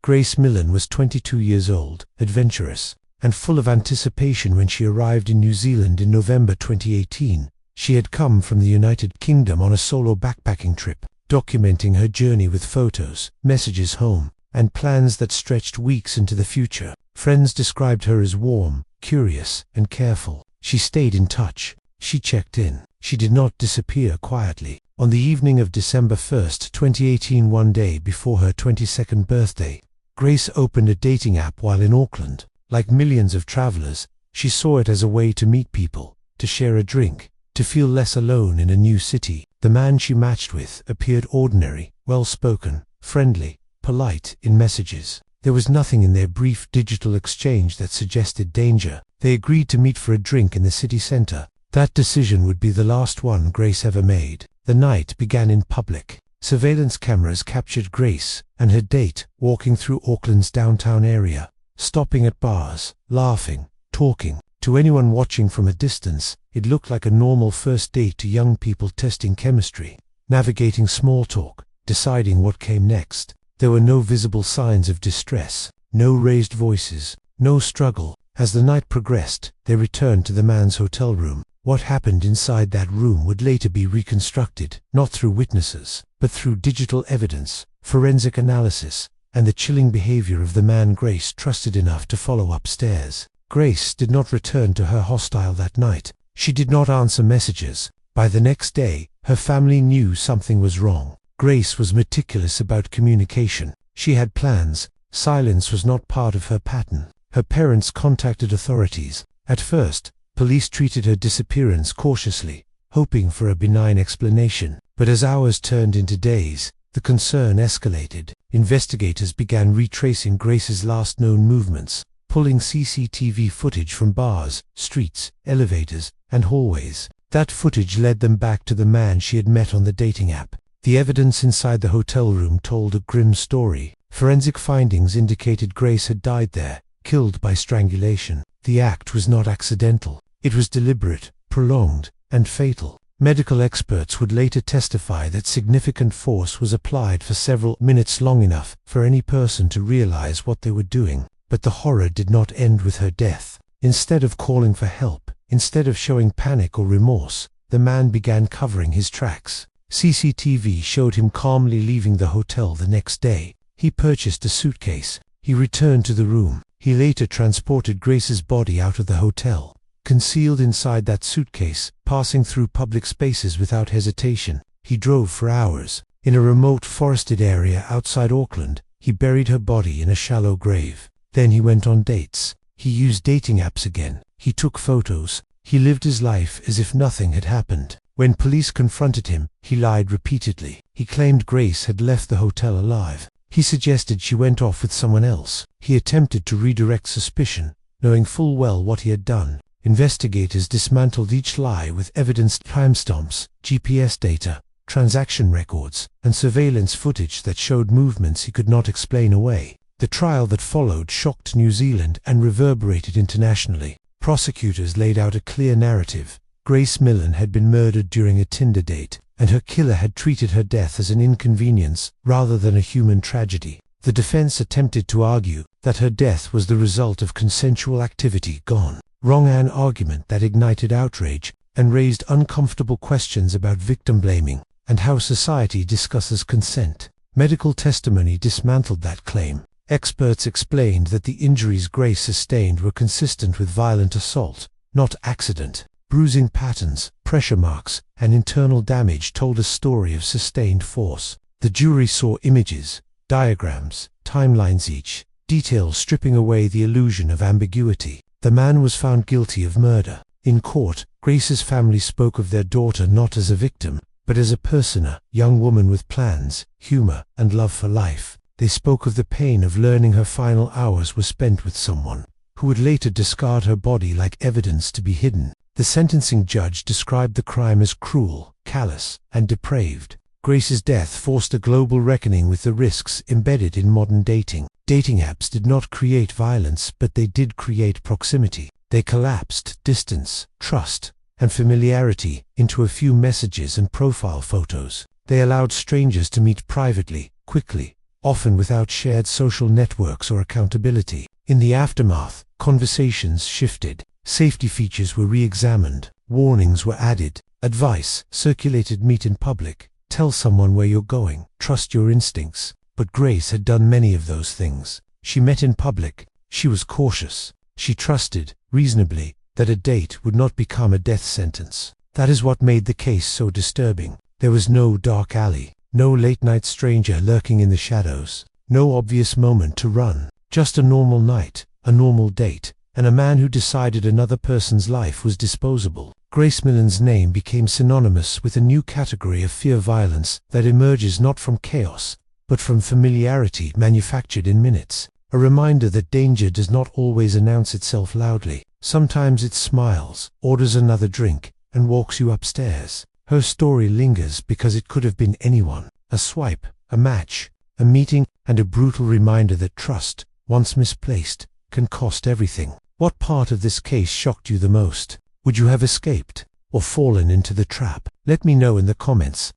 Grace Millane was 22 years old, adventurous, and full of anticipation when she arrived in New Zealand in November 2018. She had come from the United Kingdom on a solo backpacking trip, documenting her journey with photos, messages home, and plans that stretched weeks into the future. Friends described her as warm, curious, and careful. She stayed in touch. She checked in. She did not disappear quietly. On the evening of December 1, 2018, one day before her 22nd birthday, Grace opened a dating app while in Auckland. Like millions of travelers, she saw it as a way to meet people, to share a drink, to feel less alone in a new city. The man she matched with appeared ordinary, well-spoken, friendly, polite in messages. There was nothing in their brief digital exchange that suggested danger. They agreed to meet for a drink in the city center. That decision would be the last one Grace ever made. The night began in public. Surveillance cameras captured Grace and her date walking through Auckland's downtown area, stopping at bars, laughing, talking. To anyone watching from a distance, it looked like a normal first date to young people testing chemistry, navigating small talk, deciding what came next. There were no visible signs of distress, no raised voices, no struggle. As the night progressed, they returned to the man's hotel room. What happened inside that room would later be reconstructed, not through witnesses, but through digital evidence, forensic analysis, and the chilling behavior of the man Grace trusted enough to follow upstairs. Grace did not return to her hostel that night. She did not answer messages. By the next day, her family knew something was wrong. Grace was meticulous about communication. She had plans. Silence was not part of her pattern. Her parents contacted authorities. At first, police treated her disappearance cautiously, hoping for a benign explanation. But as hours turned into days, the concern escalated. Investigators began retracing Grace's last known movements, pulling CCTV footage from bars, streets, elevators, and hallways. That footage led them back to the man she had met on the dating app. The evidence inside the hotel room told a grim story. Forensic findings indicated Grace had died there, killed by strangulation. The act was not accidental. It was deliberate, prolonged, and fatal. Medical experts would later testify that significant force was applied for several minutes, long enough for any person to realize what they were doing. But the horror did not end with her death. Instead of calling for help, instead of showing panic or remorse, the man began covering his tracks. CCTV showed him calmly leaving the hotel the next day. He purchased a suitcase. He returned to the room. He later transported Grace's body out of the hotel, concealed inside that suitcase, passing through public spaces without hesitation. He drove for hours. In a remote forested area outside Auckland, he buried her body in a shallow grave. Then he went on dates. He used dating apps again. He took photos. He lived his life as if nothing had happened. When police confronted him, he lied repeatedly. He claimed Grace had left the hotel alive. He suggested she went off with someone else. He attempted to redirect suspicion, knowing full well what he had done. Investigators dismantled each lie with evidenced timestamps, GPS data, transaction records, and surveillance footage that showed movements he could not explain away. The trial that followed shocked New Zealand and reverberated internationally. Prosecutors laid out a clear narrative. Grace Millane had been murdered during a Tinder date, and her killer had treated her death as an inconvenience rather than a human tragedy. The defense attempted to argue that her death was the result of consensual activity gone wrong, an argument that ignited outrage and raised uncomfortable questions about victim blaming and how society discusses consent. Medical testimony dismantled that claim. Experts explained that the injuries Grace sustained were consistent with violent assault, not accident. Bruising patterns, pressure marks, and internal damage told a story of sustained force. The jury saw images, diagrams, timelines, each detail stripping away the illusion of ambiguity. The man was found guilty of murder. In court, Grace's family spoke of their daughter not as a victim, but as a person, a young woman with plans, humor, and love for life. They spoke of the pain of learning her final hours were spent with someone who would later discard her body like evidence to be hidden. The sentencing judge described the crime as cruel, callous, and depraved. Grace's death forced a global reckoning with the risks embedded in modern dating. Dating apps did not create violence, but they did create proximity. They collapsed distance, trust, and familiarity into a few messages and profile photos. They allowed strangers to meet privately, quickly, often without shared social networks or accountability. In the aftermath, conversations shifted, safety features were re-examined, warnings were added, advice circulated: meet in public, tell someone where you're going, trust your instincts. But Grace had done many of those things. She met in public, she was cautious, she trusted, reasonably, that a date would not become a death sentence. That is what made the case so disturbing. There was no dark alley, no late-night stranger lurking in the shadows, no obvious moment to run, just a normal night, a normal date, and a man who decided another person's life was disposable. Grace Millane's name became synonymous with a new category of fear violence that emerges not from chaos, but from familiarity manufactured in minutes. A reminder that danger does not always announce itself loudly. Sometimes it smiles, orders another drink, and walks you upstairs. Her story lingers because it could have been anyone. A swipe, a match, a meeting, and a brutal reminder that trust, once misplaced, can cost everything. What part of this case shocked you the most? Would you have escaped, or fallen into the trap? Let me know in the comments.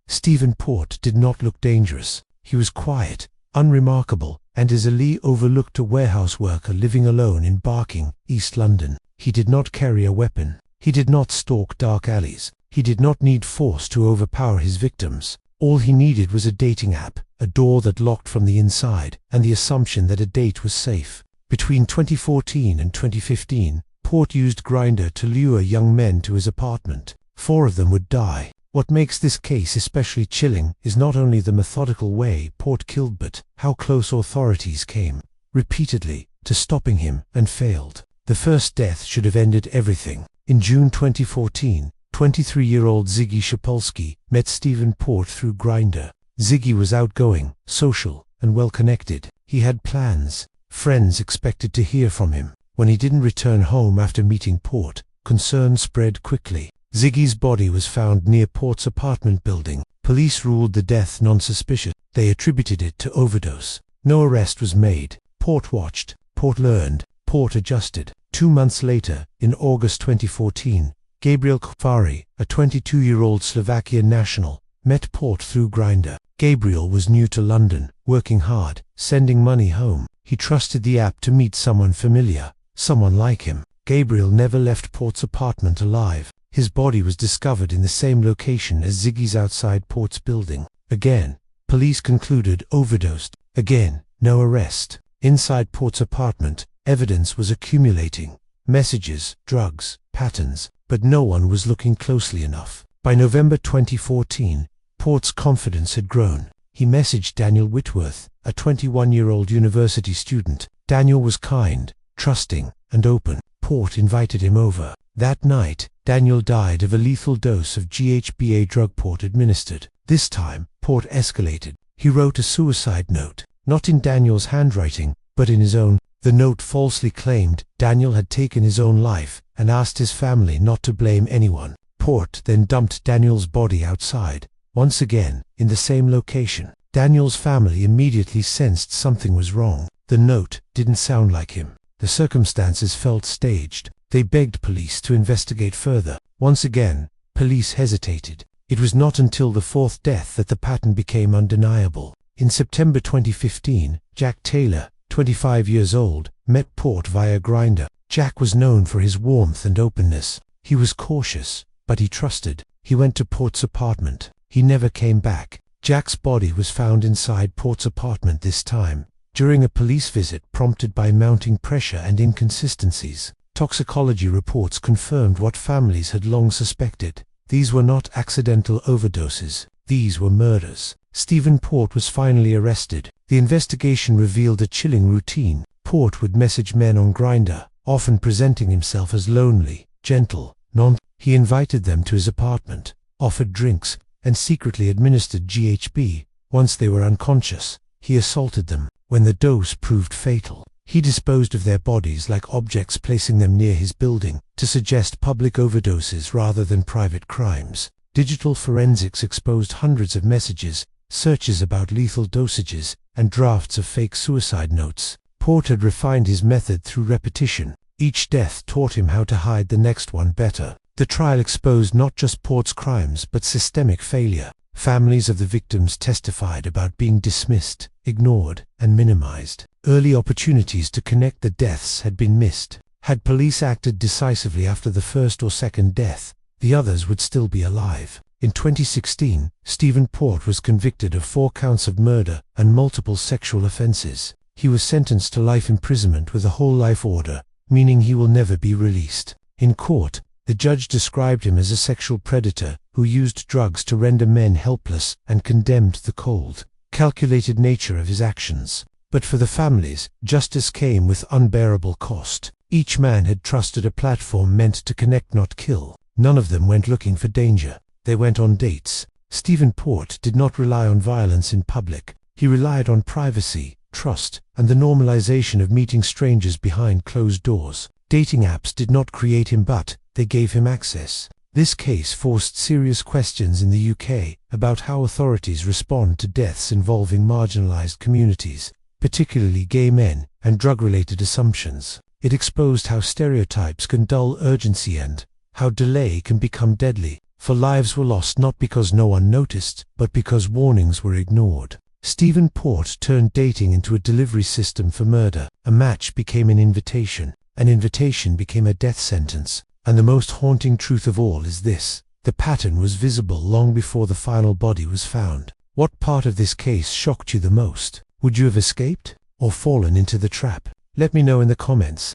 Stephen Port did not look dangerous. He was quiet, unremarkable, and easily overlooked, a warehouse worker living alone in Barking, East London. He did not carry a weapon. He did not stalk dark alleys. He did not need force to overpower his victims. All he needed was a dating app, a door that locked from the inside, and the assumption that a date was safe. Between 2014 and 2015, Port used Grindr to lure young men to his apartment. 4 of them would die. What makes this case especially chilling is not only the methodical way Port killed, but how close authorities came, repeatedly, to stopping him, and failed. The first death should have ended everything. In June 2014, 23-year-old Ziggy Shapolsky met Stephen Port through Grindr. Ziggy was outgoing, social, and well-connected. He had plans. Friends expected to hear from him. When he didn't return home after meeting Port, concern spread quickly. Ziggy's body was found near Port's apartment building. Police ruled the death non-suspicious. They attributed it to overdose. No arrest was made. Port watched. Port learned. Port adjusted. 2 months later, in August 2014, Gabriel Kofari, a 22-year-old Slovakian national, met Port through Grindr. Gabriel was new to London, working hard, sending money home. He trusted the app to meet someone familiar, someone like him. Gabriel never left Port's apartment alive. His body was discovered in the same location as Ziggy's outside Port's building. Again, police concluded overdosed. Again, no arrest. Inside Port's apartment, evidence was accumulating. Messages, drugs, patterns, but no one was looking closely enough. By November 2014, Port's confidence had grown. He messaged Daniel Whitworth, a 21-year-old university student. Daniel was kind, trusting, and open. Port invited him over. That night, Daniel died of a lethal dose of GHB, drug Port administered. This time, Port escalated. He wrote a suicide note, not in Daniel's handwriting, but in his own. The note falsely claimed Daniel had taken his own life and asked his family not to blame anyone. Port then dumped Daniel's body outside, once again, in the same location. Daniel's family immediately sensed something was wrong. The note didn't sound like him. The circumstances felt staged. They begged police to investigate further. Once again, police hesitated. It was not until the 4th death that the pattern became undeniable. In September 2015, Jack Taylor, 25 years old, met Port via Grindr. Jack was known for his warmth and openness. He was cautious, but he trusted. He went to Port's apartment. He never came back. Jack's body was found inside Port's apartment this time, during a police visit prompted by mounting pressure and inconsistencies. Toxicology reports confirmed what families had long suspected. These were not accidental overdoses. These were murders. Stephen Port was finally arrested. The investigation revealed a chilling routine. Port would message men on Grindr, often presenting himself as lonely, gentle, He invited them to his apartment, offered drinks, and secretly administered GHB. Once they were unconscious, he assaulted them. When the dose proved fatal, he disposed of their bodies like objects, placing them near his building to suggest public overdoses rather than private crimes. Digital forensics exposed hundreds of messages, searches about lethal dosages, and drafts of fake suicide notes. Port had refined his method through repetition. Each death taught him how to hide the next one better. The trial exposed not just Port's crimes but systemic failure. Families of the victims testified about being dismissed, ignored, and minimized. Early opportunities to connect the deaths had been missed. Had police acted decisively after the first or second death, the others would still be alive. In 2016, Stephen Port was convicted of 4 counts of murder and multiple sexual offenses. He was sentenced to life imprisonment with a whole life order, meaning he will never be released. In court, the judge described him as a sexual predator who used drugs to render men helpless and condemned the cold, calculated nature of his actions. But for the families, justice came with unbearable cost. Each man had trusted a platform meant to connect, not kill. None of them went looking for danger. They went on dates. Stephen Port did not rely on violence in public. He relied on privacy, trust, and the normalization of meeting strangers behind closed doors. Dating apps did not create him, but they gave him access. This case forced serious questions in the UK about how authorities respond to deaths involving marginalized communities, particularly gay men, and drug-related assumptions. It exposed how stereotypes can dull urgency and how delay can become deadly, for lives were lost not because no one noticed, but because warnings were ignored. Stephen Port turned dating into a delivery system for murder. A match became an invitation became a death sentence. And the most haunting truth of all is this: the pattern was visible long before the final body was found. What part of this case shocked you the most? Would you have escaped or fallen into the trap? Let me know in the comments.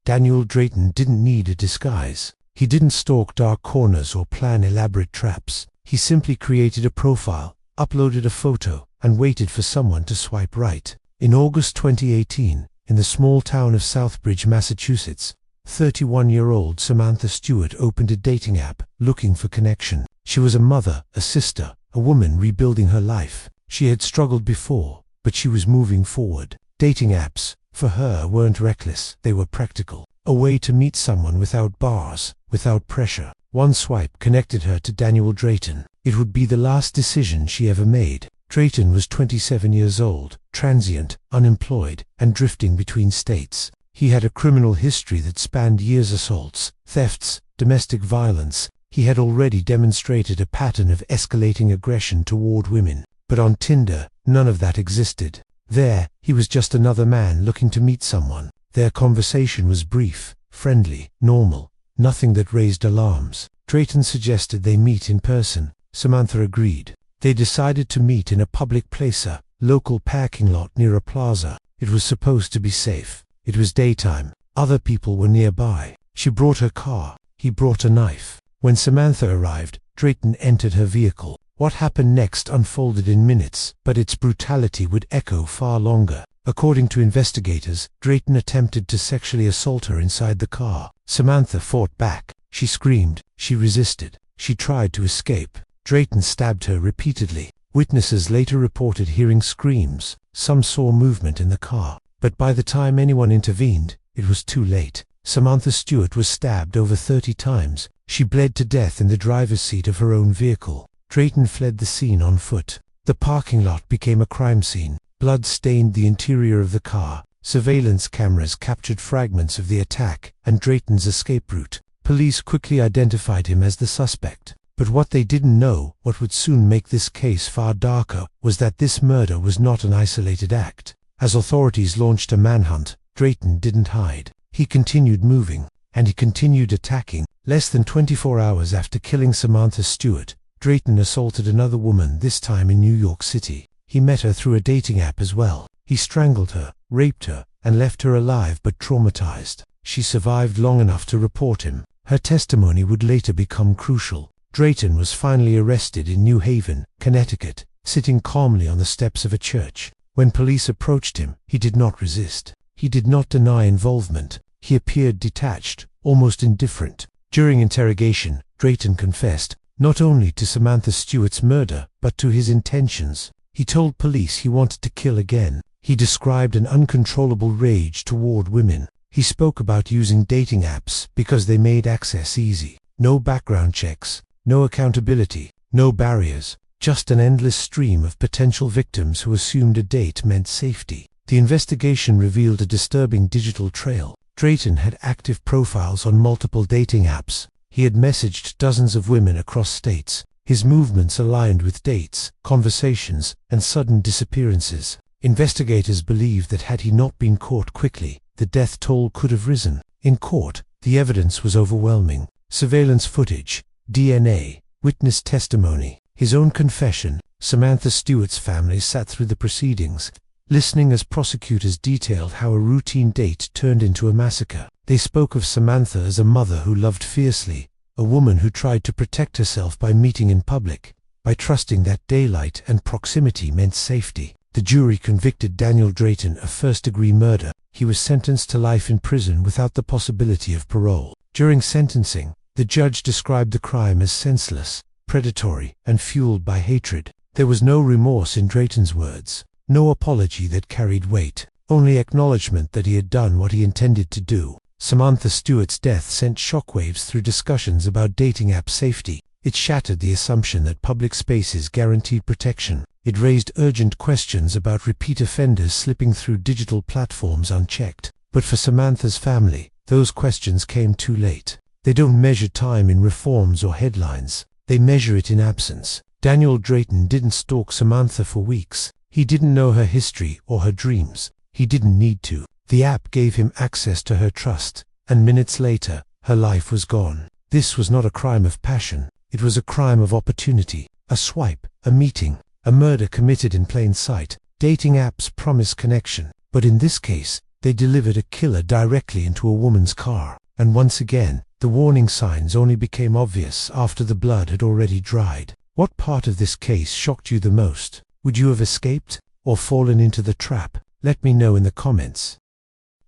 Daniel Drayton didn't need a disguise. He didn't stalk dark corners or plan elaborate traps. He simply created a profile, uploaded a photo, and waited for someone to swipe right. In August 2018, in the small town of Southbridge, Massachusetts, 31-year-old Samantha Stewart opened a dating app, looking for connection. She was a mother, a sister, a woman rebuilding her life. She had struggled before, but she was moving forward. Dating apps, for her, weren't reckless, they were practical. A way to meet someone without bars, without pressure. One swipe connected her to Daniel Drayton. It would be the last decision she ever made. Drayton was 27 years old, transient, unemployed, and drifting between states. He had a criminal history that spanned years: assaults, thefts, domestic violence. He had already demonstrated a pattern of escalating aggression toward women. But on Tinder, none of that existed. There, he was just another man looking to meet someone. Their conversation was brief, friendly, normal, nothing that raised alarms. Drayton suggested they meet in person. Samantha agreed. They decided to meet in a public place, a local parking lot near a plaza. It was supposed to be safe. It was daytime. Other people were nearby. She brought her car. He brought a knife. When Samantha arrived, Drayton entered her vehicle. What happened next unfolded in minutes, but its brutality would echo far longer. According to investigators, Drayton attempted to sexually assault her inside the car. Samantha fought back. She screamed. She resisted. She tried to escape. Drayton stabbed her repeatedly. Witnesses later reported hearing screams. Some saw movement in the car. But by the time anyone intervened, it was too late. Samantha Stewart was stabbed over 30 times. She bled to death in the driver's seat of her own vehicle. Drayton fled the scene on foot. The parking lot became a crime scene. Blood stained the interior of the car. Surveillance cameras captured fragments of the attack and Drayton's escape route. Police quickly identified him as the suspect. But what they didn't know, what would soon make this case far darker, was that this murder was not an isolated act. As authorities launched a manhunt, Drayton didn't hide. He continued moving, and he continued attacking. Less than 24 hours after killing Samantha Stewart, Drayton assaulted another woman, this time in New York City. He met her through a dating app as well. He strangled her, raped her, and left her alive but traumatized. She survived long enough to report him. Her testimony would later become crucial. Drayton was finally arrested in New Haven, Connecticut, sitting calmly on the steps of a church. When police approached him, he did not resist. He did not deny involvement. He appeared detached, almost indifferent. During interrogation, Drayton confessed, not only to Samantha Stewart's murder, but to his intentions. He told police he wanted to kill again. He described an uncontrollable rage toward women. He spoke about using dating apps because they made access easy. No background checks, no accountability, no barriers, just an endless stream of potential victims who assumed a date meant safety. The investigation revealed a disturbing digital trail. Drayton had active profiles on multiple dating apps. He had messaged dozens of women across states. His movements aligned with dates, conversations, and sudden disappearances. Investigators believe that had he not been caught quickly, the death toll could have risen. In court, the evidence was overwhelming. Surveillance footage, DNA, witness testimony, his own confession. Samantha Stewart's family sat through the proceedings, listening as prosecutors detailed how a routine date turned into a massacre. They spoke of Samantha as a mother who loved fiercely, a woman who tried to protect herself by meeting in public, by trusting that daylight and proximity meant safety. The jury convicted Daniel Drayton of first-degree murder. He was sentenced to life in prison without the possibility of parole. During sentencing, the judge described the crime as senseless, predatory, and fueled by hatred. There was no remorse in Drayton's words, no apology that carried weight, only acknowledgement that he had done what he intended to do. Samantha Stewart's death sent shockwaves through discussions about dating app safety. It shattered the assumption that public spaces guaranteed protection. It raised urgent questions about repeat offenders slipping through digital platforms unchecked. But for Samantha's family, those questions came too late. They don't measure time in reforms or headlines. They measure it in absence. Daniel Drayton didn't stalk Samantha for weeks. He didn't know her history or her dreams. He didn't need to. The app gave him access to her trust, and minutes later, her life was gone. This was not a crime of passion. It was a crime of opportunity. A swipe, a meeting, a murder committed in plain sight. Dating apps promise connection, but in this case, they delivered a killer directly into a woman's car. And once again, the warning signs only became obvious after the blood had already dried. What part of this case shocked you the most? Would you have escaped, or fallen into the trap? Let me know in the comments.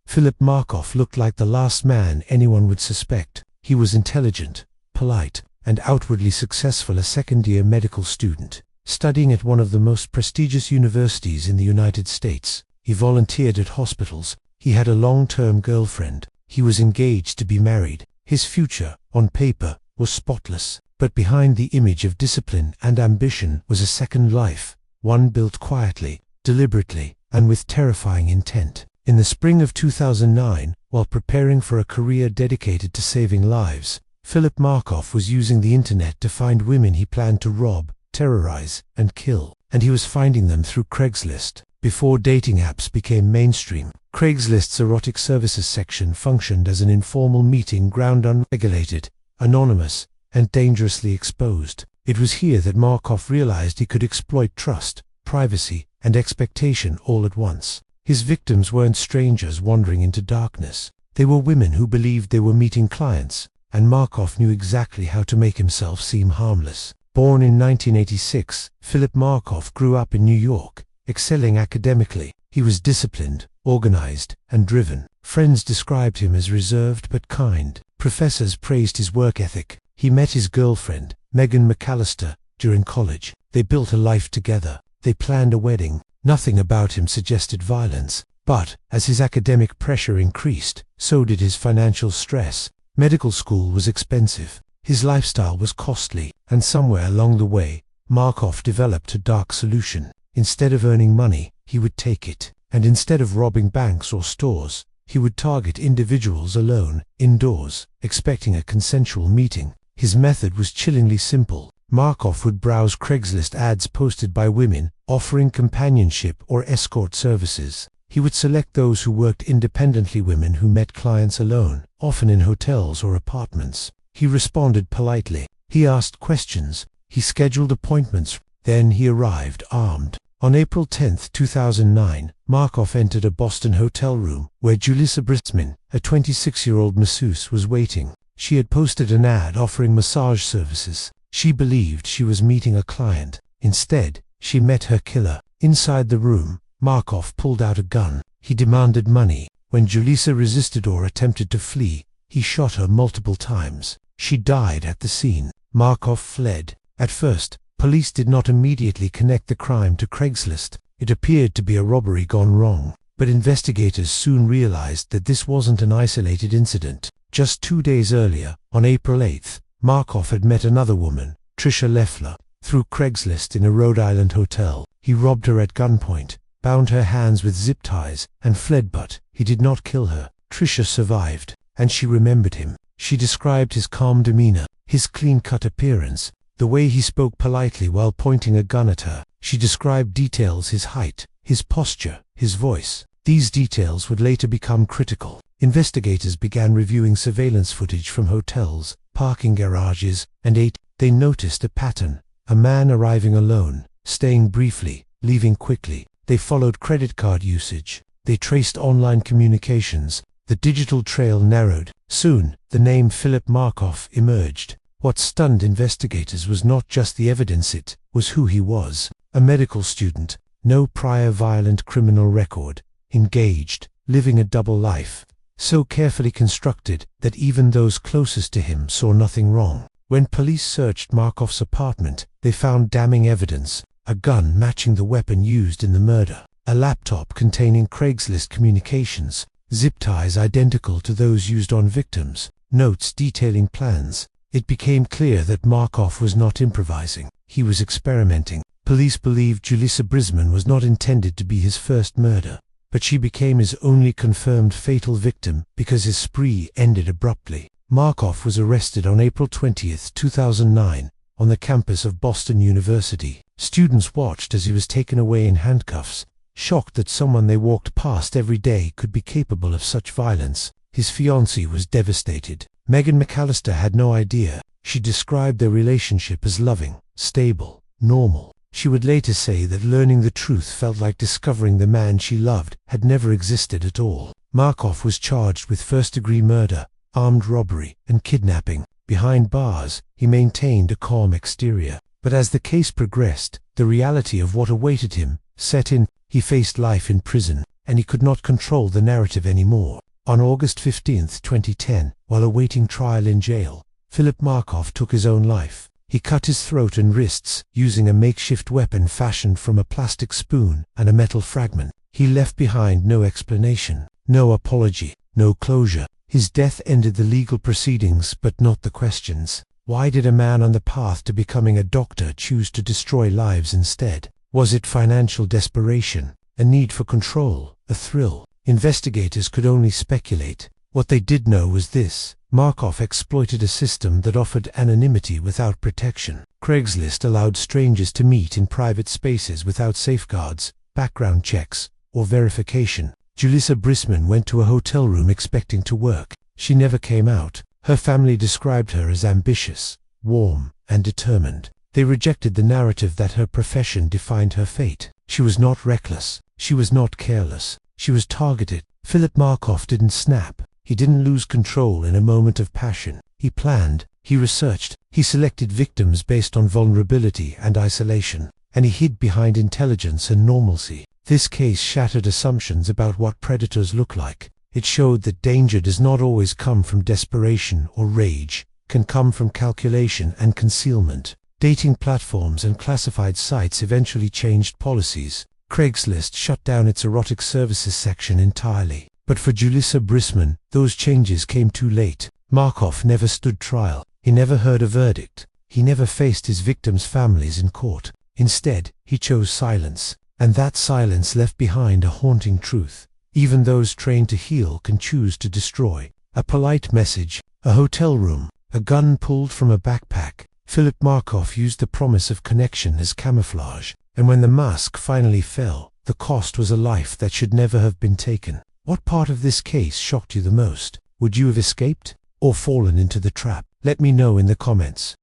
Philip Markoff looked like the last man anyone would suspect. He was intelligent, polite, and outwardly successful, a second-year medical student, studying at one of the most prestigious universities in the United States. He volunteered at hospitals. He had a long-term girlfriend. He was engaged to be married. His future, on paper, was spotless. But behind the image of discipline and ambition was a second life, one built quietly, deliberately, and with terrifying intent. In the spring of 2009, while preparing for a career dedicated to saving lives, Philip Markoff was using the internet to find women he planned to rob, terrorize, and kill. And he was finding them through Craigslist. Before dating apps became mainstream, Craigslist's erotic services section functioned as an informal meeting ground, unregulated, anonymous, and dangerously exposed. It was here that Markoff realized he could exploit trust, privacy, and expectation all at once. His victims weren't strangers wandering into darkness. They were women who believed they were meeting clients, and Markoff knew exactly how to make himself seem harmless. Born in 1986, Philip Markoff grew up in New York, excelling academically. He was disciplined, organized, and driven. Friends described him as reserved but kind. Professors praised his work ethic. He met his girlfriend, Megan McAllister, during college. They built a life together. They planned a wedding. Nothing about him suggested violence. But, as his academic pressure increased, so did his financial stress. Medical school was expensive. His lifestyle was costly. And somewhere along the way, Markoff developed a dark solution. Instead of earning money, he would take it. And instead of robbing banks or stores, he would target individuals alone, indoors, expecting a consensual meeting. His method was chillingly simple. Markoff would browse Craigslist ads posted by women, offering companionship or escort services. He would select those who worked independently, women who met clients alone, often in hotels or apartments. He responded politely. He asked questions. He scheduled appointments. Then he arrived armed. On April 10, 2009, Markoff entered a Boston hotel room where Julissa Brisman, a 26-year-old masseuse, was waiting. She had posted an ad offering massage services. She believed she was meeting a client. Instead, she met her killer. Inside the room, Markoff pulled out a gun. He demanded money. When Julissa resisted or attempted to flee, he shot her multiple times. She died at the scene. Markoff fled. At first, police did not immediately connect the crime to Craigslist. It appeared to be a robbery gone wrong. But investigators soon realized that this wasn't an isolated incident. Just 2 days earlier, on April 8, Markoff had met another woman, Tricia Leffler, through Craigslist in a Rhode Island hotel. He robbed her at gunpoint, bound her hands with zip ties, and fled, but he did not kill her. Tricia survived, and she remembered him. She described his calm demeanor, his clean-cut appearance, the way he spoke politely while pointing a gun at her. She described details: his height, his posture, his voice. These details would later become critical. Investigators began reviewing surveillance footage from hotels, parking garages, and they noticed a pattern: a man arriving alone, staying briefly, leaving quickly. They followed credit card usage. They traced online communications. The digital trail narrowed. Soon, the name Philip Markoff emerged. What stunned investigators was not just the evidence, it was who he was. A medical student, no prior violent criminal record, engaged, living a double life, so carefully constructed that even those closest to him saw nothing wrong. When police searched Markoff's apartment, they found damning evidence: a gun matching the weapon used in the murder, a laptop containing Craigslist communications, zip ties identical to those used on victims, notes detailing plans. It became clear that Markoff was not improvising. He was experimenting. Police believed Julissa Brisman was not intended to be his first murder, but she became his only confirmed fatal victim because his spree ended abruptly. Markoff was arrested on April 20, 2009, on the campus of Boston University. Students watched as he was taken away in handcuffs, shocked that someone they walked past every day could be capable of such violence. His fiancée was devastated. Megan McAllister had no idea. She described their relationship as loving, stable, normal. She would later say that learning the truth felt like discovering the man she loved had never existed at all. Markoff was charged with first-degree murder, armed robbery, and kidnapping. Behind bars, he maintained a calm exterior. But as the case progressed, the reality of what awaited him set in. He faced life in prison, and he could not control the narrative anymore. On August 15, 2010, while awaiting trial in jail, Philip Markoff took his own life. He cut his throat and wrists using a makeshift weapon fashioned from a plastic spoon and a metal fragment. He left behind no explanation, no apology, no closure. His death ended the legal proceedings but not the questions. Why did a man on the path to becoming a doctor choose to destroy lives instead? Was it financial desperation, a need for control, a thrill? Investigators could only speculate. What they did know was this: Markoff exploited a system that offered anonymity without protection. Craigslist allowed strangers to meet in private spaces without safeguards, background checks, or verification. Julissa Brisman went to a hotel room expecting to work. She never came out. Her family described her as ambitious, warm, and determined. They rejected the narrative that her profession defined her fate. She was not reckless. She was not careless. She was targeted. Philip Markoff didn't snap. He didn't lose control in a moment of passion. He planned, he researched, he selected victims based on vulnerability and isolation, and he hid behind intelligence and normalcy. This case shattered assumptions about what predators look like. It showed that danger does not always come from desperation or rage, can come from calculation and concealment. Dating platforms and classified sites eventually changed policies. Craigslist shut down its erotic services section entirely. But for Julissa Brisman, those changes came too late. Markoff never stood trial. He never heard a verdict. He never faced his victims' families in court. Instead, he chose silence. And that silence left behind a haunting truth. Even those trained to heal can choose to destroy. A polite message, a hotel room, a gun pulled from a backpack. Philip Markoff used the promise of connection as camouflage. And when the mask finally fell, the cost was a life that should never have been taken. What part of this case shocked you the most? Would you have escaped or fallen into the trap? Let me know in the comments.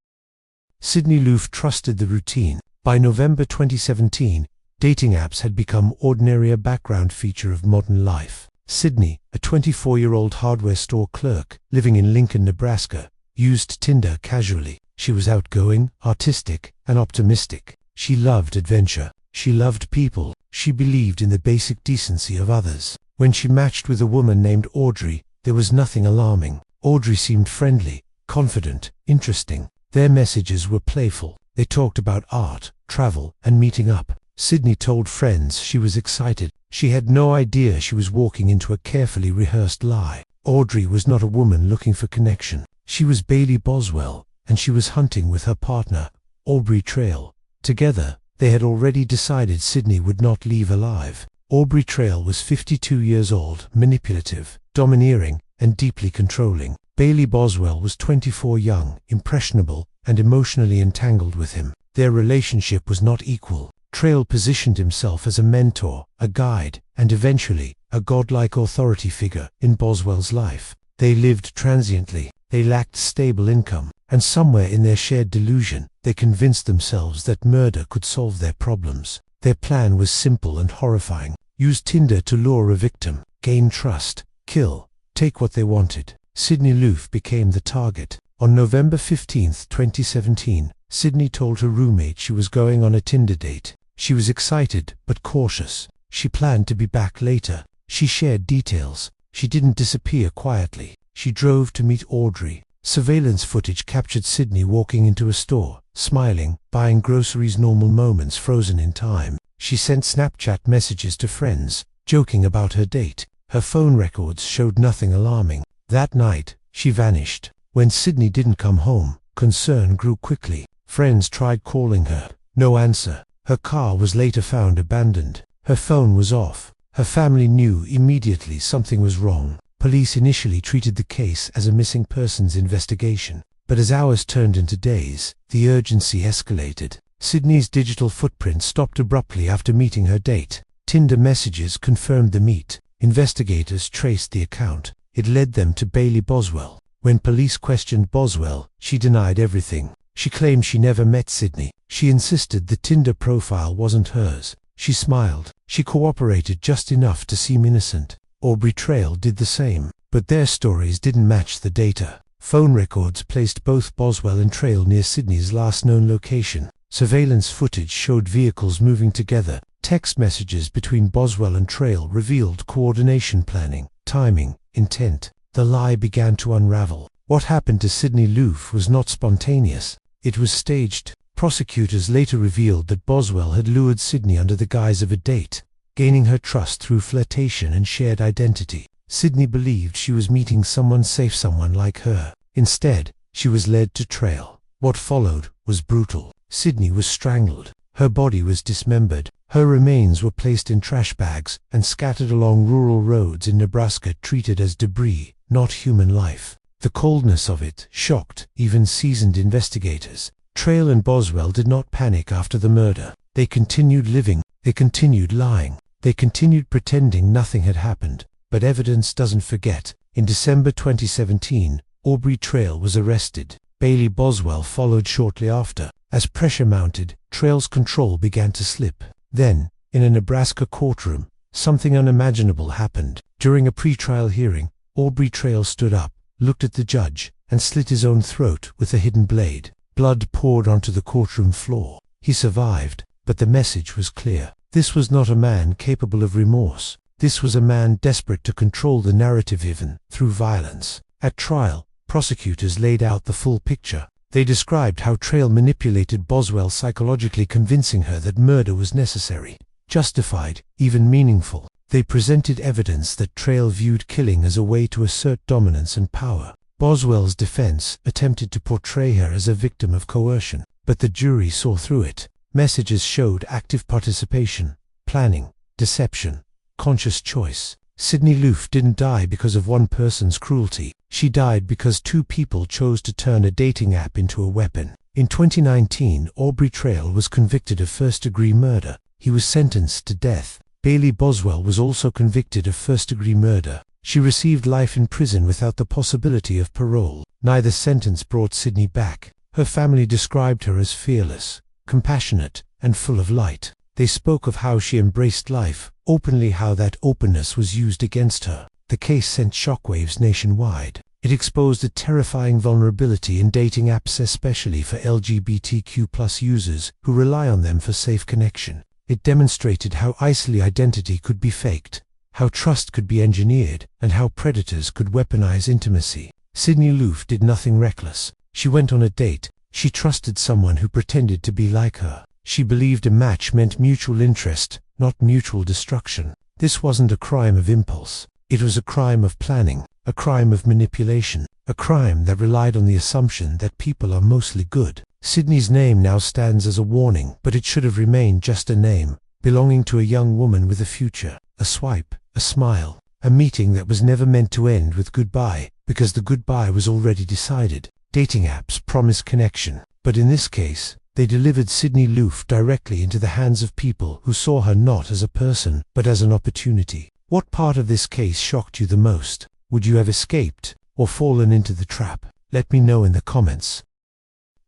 Sidney Loofe trusted the routine. By November 2017, dating apps had become ordinary, a background feature of modern life. Sidney, a 24-year-old hardware store clerk living in Lincoln, Nebraska, used Tinder casually. She was outgoing, artistic, and optimistic. She loved adventure. She loved people. She believed in the basic decency of others. When she matched with a woman named Audrey, there was nothing alarming. Audrey seemed friendly, confident, interesting. Their messages were playful. They talked about art, travel, and meeting up. Sidney told friends she was excited. She had no idea she was walking into a carefully rehearsed lie. Audrey was not a woman looking for connection. She was Bailey Boswell, and she was hunting with her partner, Aubrey Trail. Together, they had already decided Sidney would not leave alive. Aubrey Trail was 52 years old, manipulative, domineering, and deeply controlling. Bailey Boswell was 24, young, impressionable, and emotionally entangled with him. Their relationship was not equal. Trail positioned himself as a mentor, a guide, and eventually, a godlike authority figure in Boswell's life. They lived transiently, they lacked stable income, and somewhere in their shared delusion, they convinced themselves that murder could solve their problems. Their plan was simple and horrifying. Use Tinder to lure a victim, gain trust, kill, take what they wanted. Sidney Loofe became the target. On November 15, 2017, Sidney told her roommate she was going on a Tinder date. She was excited but cautious. She planned to be back later. She shared details. She didn't disappear quietly. She drove to meet Audrey. Surveillance footage captured Sidney walking into a store, smiling, buying groceries, normal moments frozen in time. She sent Snapchat messages to friends, joking about her date. Her phone records showed nothing alarming. That night, she vanished. When Sidney didn't come home, concern grew quickly. Friends tried calling her. No answer. Her car was later found abandoned. Her phone was off. Her family knew immediately something was wrong. Police initially treated the case as a missing persons investigation, but as hours turned into days, the urgency escalated. Sidney's digital footprint stopped abruptly after meeting her date. Tinder messages confirmed the meet. Investigators traced the account. It led them to Bailey Boswell. When police questioned Boswell, she denied everything. She claimed she never met Sidney. She insisted the Tinder profile wasn't hers. She smiled. She cooperated just enough to seem innocent. Aubrey Trail did the same, but their stories didn't match the data. Phone records placed both Boswell and Trail near Sidney's last known location. Surveillance footage showed vehicles moving together. Text messages between Boswell and Trail revealed coordination, planning, timing, intent. The lie began to unravel. What happened to Sidney Loofe was not spontaneous. It was staged. Prosecutors later revealed that Boswell had lured Sidney under the guise of a date, gaining her trust through flirtation and shared identity. Sidney believed she was meeting someone safe, someone like her. Instead, she was led to Trail. What followed was brutal. Sidney was strangled. Her body was dismembered. Her remains were placed in trash bags and scattered along rural roads in Nebraska, treated as debris, not human life. The coldness of it shocked even seasoned investigators. Trail and Boswell did not panic after the murder. They continued living. They continued lying. They continued pretending nothing had happened. But evidence doesn't forget. In December 2017, Aubrey Trail was arrested. Bailey Boswell followed shortly after. As pressure mounted, Trail's control began to slip. Then, in a Nebraska courtroom, something unimaginable happened. During a pretrial hearing, Aubrey Trail stood up, looked at the judge, and slit his own throat with a hidden blade. Blood poured onto the courtroom floor. He survived, but the message was clear. This was not a man capable of remorse. This was a man desperate to control the narrative even through violence. At trial, prosecutors laid out the full picture. They described how Trail manipulated Boswell psychologically, convincing her that murder was necessary, justified, even meaningful. They presented evidence that Trail viewed killing as a way to assert dominance and power. Boswell's defense attempted to portray her as a victim of coercion, but the jury saw through it. Messages showed active participation, planning, deception, conscious choice. Sidney Loofe didn't die because of one person's cruelty. She died because two people chose to turn a dating app into a weapon. In 2019, Aubrey Trail was convicted of first-degree murder. He was sentenced to death. Bailey Boswell was also convicted of first-degree murder. She received life in prison without the possibility of parole. Neither sentence brought Sidney back. Her family described her as fearless, compassionate, and full of light. They spoke of how she embraced life, openly, how that openness was used against her. The case sent shockwaves nationwide. It exposed a terrifying vulnerability in dating apps, especially for LGBTQ+ users who rely on them for safe connection. It demonstrated how easily identity could be faked, how trust could be engineered, and how predators could weaponize intimacy. Sidney Loofe did nothing reckless. She went on a date. She trusted someone who pretended to be like her. She believed a match meant mutual interest, not mutual destruction. This wasn't a crime of impulse. It was a crime of planning, a crime of manipulation, a crime that relied on the assumption that people are mostly good. Sidney's name now stands as a warning, but it should have remained just a name, belonging to a young woman with a future. A swipe, a smile, a meeting that was never meant to end with goodbye, because the goodbye was already decided. Dating apps promise connection, but in this case, they delivered Sidney Loofe directly into the hands of people who saw her not as a person, but as an opportunity. What part of this case shocked you the most? Would you have escaped, or fallen into the trap? Let me know in the comments.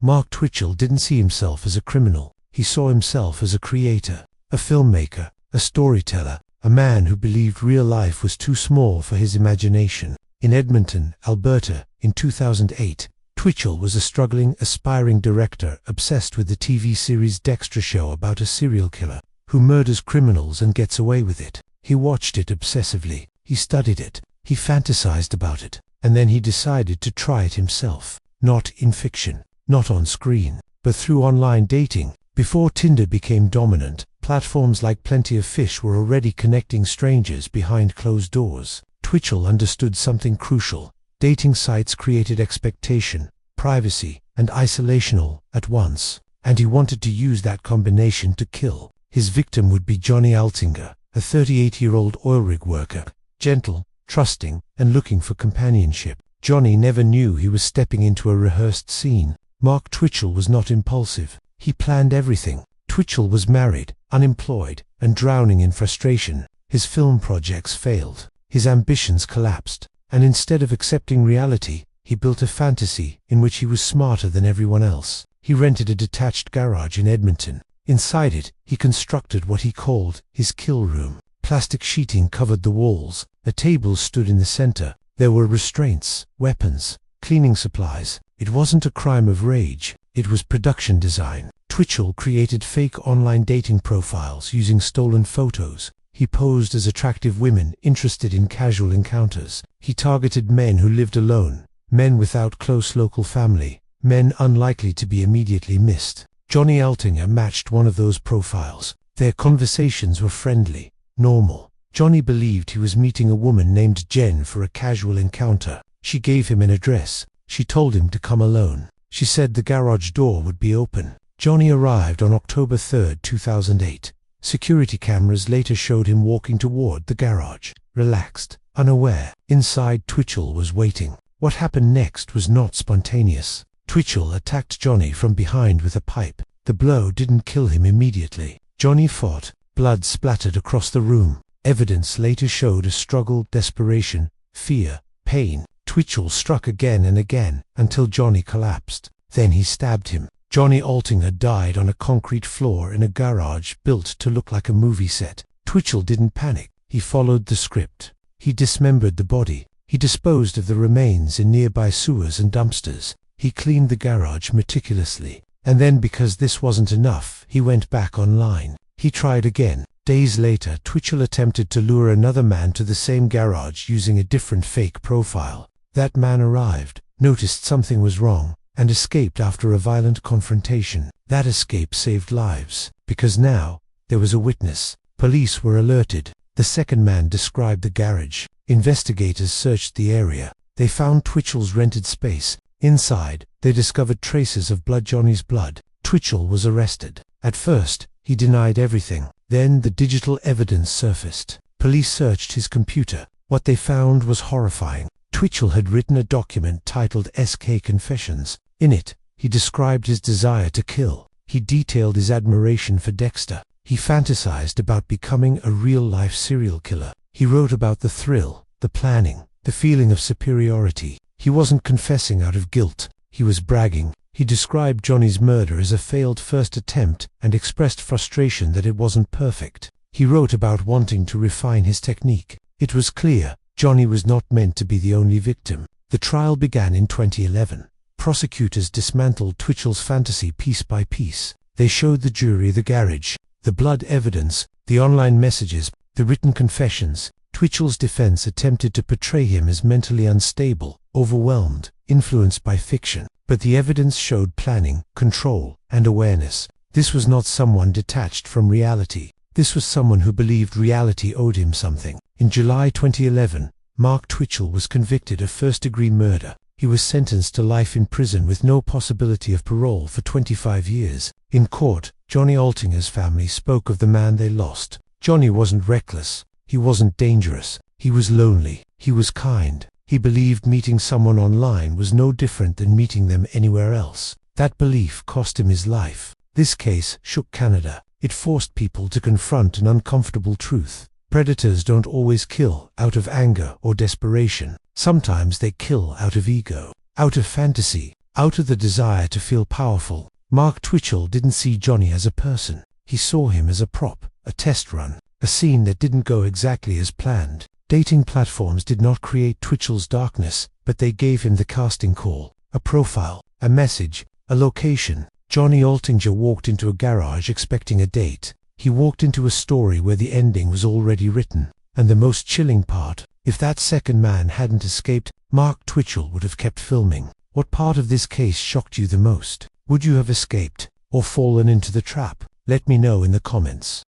Mark Twitchell didn't see himself as a criminal. He saw himself as a creator, a filmmaker, a storyteller, a man who believed real life was too small for his imagination. In Edmonton, Alberta, in 2008, Twitchell was a struggling, aspiring director obsessed with the TV series Dexter show about a serial killer who murders criminals and gets away with it. He watched it obsessively, he studied it, he fantasized about it, and then he decided to try it himself. Not in fiction, not on screen, but through online dating. Before Tinder became dominant, platforms like Plenty of Fish were already connecting strangers behind closed doors. Twitchell understood something crucial. Dating sites created expectation, privacy, and isolation all at once, and he wanted to use that combination to kill. His victim would be Johnny Altinger, a 38-year-old oil rig worker, gentle, trusting, and looking for companionship. Johnny never knew he was stepping into a rehearsed scene. Mark Twitchell was not impulsive. He planned everything. Twitchell was married, unemployed, and drowning in frustration. His film projects failed. His ambitions collapsed. And instead of accepting reality, he built a fantasy in which he was smarter than everyone else. He rented a detached garage in Edmonton. Inside it, he constructed what he called his kill room. Plastic sheeting covered the walls. A table stood in the center. There were restraints, weapons, cleaning supplies. It wasn't a crime of rage. It was production design. Twitchell created fake online dating profiles using stolen photos. He posed as attractive women interested in casual encounters. He targeted men who lived alone, men without close local family, men unlikely to be immediately missed. Johnny Altinger matched one of those profiles. Their conversations were friendly, normal. Johnny believed he was meeting a woman named Jen for a casual encounter. She gave him an address. She told him to come alone. She said the garage door would be open. Johnny arrived on October 3, 2008. Security cameras later showed him walking toward the garage, relaxed, unaware. Inside, Twitchell was waiting. What happened next was not spontaneous. Twitchell attacked Johnny from behind with a pipe. The blow didn't kill him immediately. Johnny fought. Blood splattered across the room. Evidence later showed a struggle, desperation, fear, pain. Twitchell struck again and again until Johnny collapsed. Then he stabbed him. Johnny Altinger died on a concrete floor in a garage built to look like a movie set. Twitchell didn't panic. He followed the script. He dismembered the body. He disposed of the remains in nearby sewers and dumpsters. He cleaned the garage meticulously. And then, because this wasn't enough, he went back online. He tried again. Days later, Twitchell attempted to lure another man to the same garage using a different fake profile. That man arrived, noticed something was wrong, and escaped after a violent confrontation. That escape saved lives, because now there was a witness. Police were alerted. The second man described the garage. Investigators searched the area. They found Twitchell's rented space. Inside, they discovered traces of Johnny's blood. Twitchell was arrested. At first, he denied everything. Then the digital evidence surfaced. Police searched his computer. What they found was horrifying. Twitchell had written a document titled SK Confessions. In it, he described his desire to kill. He detailed his admiration for Dexter. He fantasized about becoming a real-life serial killer. He wrote about the thrill, the planning, the feeling of superiority. He wasn't confessing out of guilt. He was bragging. He described Johnny's murder as a failed first attempt and expressed frustration that it wasn't perfect. He wrote about wanting to refine his technique. It was clear Johnny was not meant to be the only victim. The trial began in 2011. Prosecutors dismantled Twitchell's fantasy piece by piece. They showed the jury the garage, the blood evidence, the online messages, the written confessions. Twitchell's defense attempted to portray him as mentally unstable, overwhelmed, influenced by fiction. But the evidence showed planning, control, and awareness. This was not someone detached from reality. This was someone who believed reality owed him something. In July 2011, Mark Twitchell was convicted of first-degree murder. He was sentenced to life in prison with no possibility of parole for 25 years. In court, Johnny Altinger's family spoke of the man they lost. Johnny wasn't reckless. He wasn't dangerous. He was lonely. He was kind. He believed meeting someone online was no different than meeting them anywhere else. That belief cost him his life. This case shook Canada. It forced people to confront an uncomfortable truth. Predators don't always kill out of anger or desperation. Sometimes they kill out of ego, out of fantasy, out of the desire to feel powerful. Mark Twitchell didn't see Johnny as a person. He saw him as a prop, a test run, a scene that didn't go exactly as planned. Dating platforms did not create Twitchell's darkness, but they gave him the casting call, a profile, a message, a location. Johnny Altinger walked into a garage expecting a date. He walked into a story where the ending was already written. And the most chilling part, if that second man hadn't escaped, Mark Twitchell would have kept filming. What part of this case shocked you the most? Would you have escaped, or fallen into the trap? Let me know in the comments.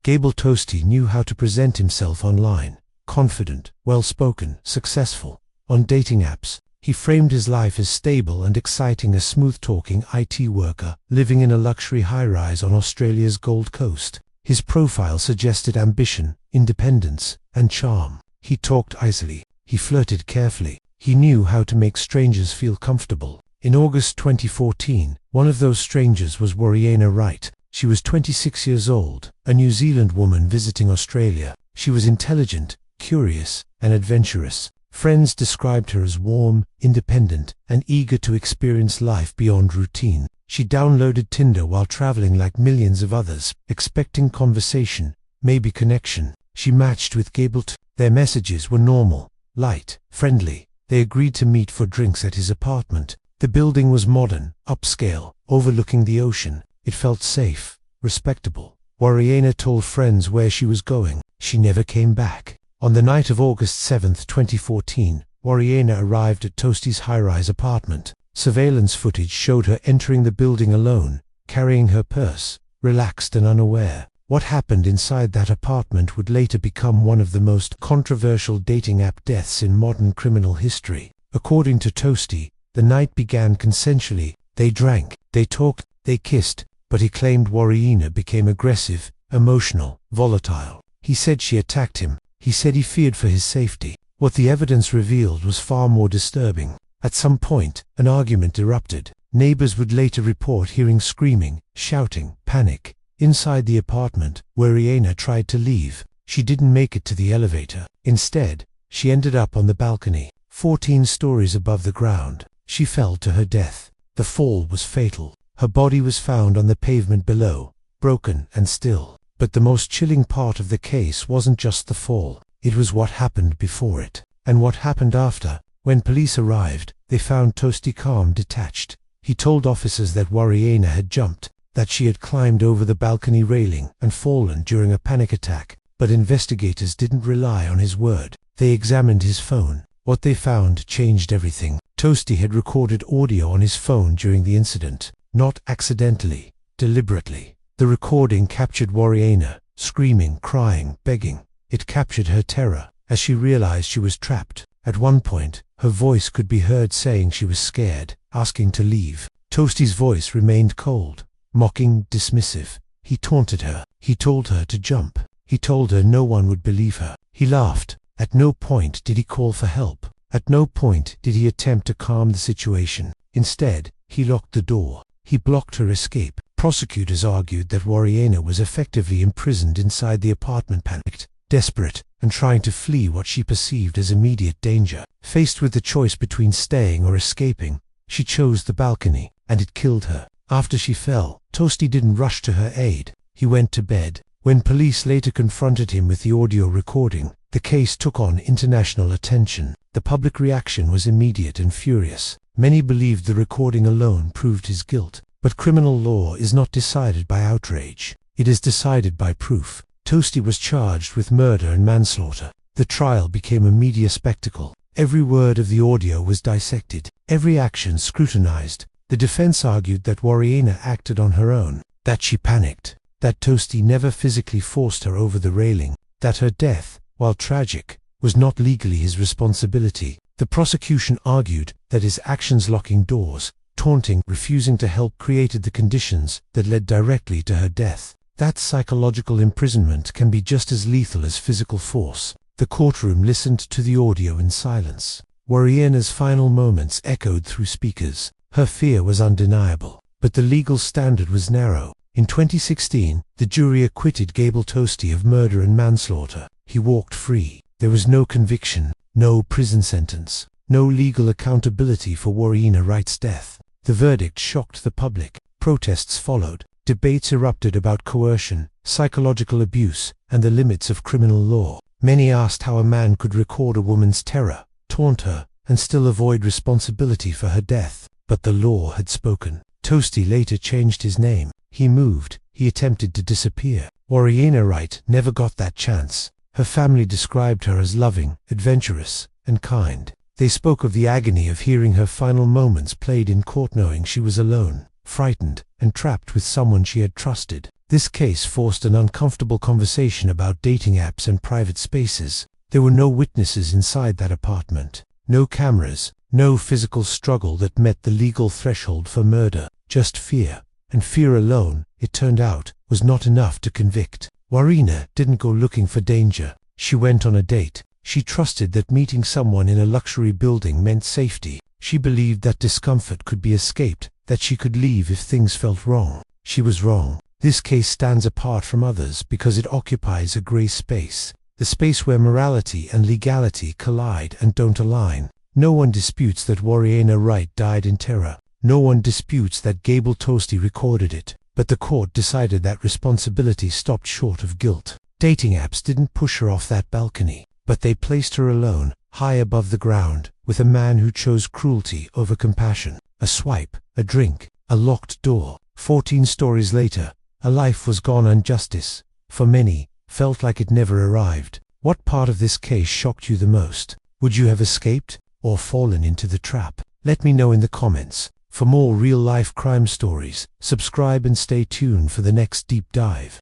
Gable Toasty knew how to present himself online. Confident, well-spoken, successful. On dating apps, he framed his life as stable and exciting, a smooth-talking IT worker living in a luxury high-rise on Australia's Gold Coast. His profile suggested ambition, independence, and charm. He talked icily. He flirted carefully. He knew how to make strangers feel comfortable. In August 2014, one of those strangers was Warriena Wright. She was 26 years old, a New Zealand woman visiting Australia. She was intelligent, curious, and adventurous. Friends described her as warm, independent, and eager to experience life beyond routine. She downloaded Tinder while traveling like millions of others, expecting conversation, maybe connection. She matched with Gable. Their messages were normal, light, friendly. They agreed to meet for drinks at his apartment. The building was modern, upscale, overlooking the ocean. It felt safe, respectable. Warriena told friends where she was going. She never came back. On the night of August 7, 2014, Warriena arrived at Toasty's high-rise apartment. Surveillance footage showed her entering the building alone, carrying her purse, relaxed and unaware. What happened inside that apartment would later become one of the most controversial dating app deaths in modern criminal history. According to Toasty, the night began consensually. They drank, they talked, they kissed, but he claimed Warriena became aggressive, emotional, volatile. He said she attacked him. He said he feared for his safety. What the evidence revealed was far more disturbing. At some point, an argument erupted. Neighbors would later report hearing screaming, shouting, panic. Inside the apartment, Warriena tried to leave. She didn't make it to the elevator. Instead, she ended up on the balcony, 14 stories above the ground. She fell to her death. The fall was fatal. Her body was found on the pavement below, broken and still. But the most chilling part of the case wasn't just the fall. It was what happened before it, and what happened after. When police arrived, they found Toasty calm, detached. He told officers that Warriena had jumped, that she had climbed over the balcony railing and fallen during a panic attack. But investigators didn't rely on his word. They examined his phone. What they found changed everything. Toasty had recorded audio on his phone during the incident, not accidentally, deliberately. The recording captured Warriena, screaming, crying, begging. It captured her terror, as she realized she was trapped. At one point, her voice could be heard saying she was scared, asking to leave. Toasty's voice remained cold, mocking, dismissive. He taunted her. He told her to jump. He told her no one would believe her. He laughed. At no point did he call for help. At no point did he attempt to calm the situation. Instead, he locked the door. He blocked her escape. Prosecutors argued that Warriena was effectively imprisoned inside the apartment, panicked, desperate, and trying to flee what she perceived as immediate danger. Faced with the choice between staying or escaping, she chose the balcony, and it killed her. After she fell, Toasty didn't rush to her aid. He went to bed. When police later confronted him with the audio recording, the case took on international attention. The public reaction was immediate and furious. Many believed the recording alone proved his guilt. But criminal law is not decided by outrage. It is decided by proof. Toasty was charged with murder and manslaughter. The trial became a media spectacle. Every word of the audio was dissected, every action scrutinized. The defense argued that Warriena acted on her own, that she panicked, that Toasty never physically forced her over the railing, that her death, while tragic, was not legally his responsibility. The prosecution argued that his actions, locking doors, taunting, refusing to help, created the conditions that led directly to her death. That psychological imprisonment can be just as lethal as physical force. The courtroom listened to the audio in silence. Warriena's final moments echoed through speakers. Her fear was undeniable, but the legal standard was narrow. In 2016, the jury acquitted Gable Toasty of murder and manslaughter. He walked free. There was no conviction, no prison sentence, no legal accountability for Warriena Wright's death. The verdict shocked the public. Protests followed. Debates erupted about coercion, psychological abuse, and the limits of criminal law. Many asked how a man could record a woman's terror, taunt her, and still avoid responsibility for her death. But the law had spoken. Toasty later changed his name. He moved. He attempted to disappear. Warriena Wright never got that chance. Her family described her as loving, adventurous, and kind. They spoke of the agony of hearing her final moments played in court, knowing she was alone, frightened, and trapped with someone she had trusted. This case forced an uncomfortable conversation about dating apps and private spaces. There were no witnesses inside that apartment, no cameras, no physical struggle that met the legal threshold for murder, just fear. And fear alone, it turned out, was not enough to convict. Warriena didn't go looking for danger. She went on a date. She trusted that meeting someone in a luxury building meant safety. She believed that discomfort could be escaped, that she could leave if things felt wrong. She was wrong. This case stands apart from others because it occupies a gray space, the space where morality and legality collide and don't align. No one disputes that Warriena Wright died in terror. No one disputes that Gable Toasty recorded it, but the court decided that responsibility stopped short of guilt. Dating apps didn't push her off that balcony, but they placed her alone, high above the ground, with a man who chose cruelty over compassion. A swipe, a drink, a locked door. 14 stories later, a life was gone and justice, for many, felt like it never arrived. What part of this case shocked you the most? Would you have escaped, or fallen into the trap? Let me know in the comments. For more real-life crime stories, subscribe and stay tuned for the next deep dive.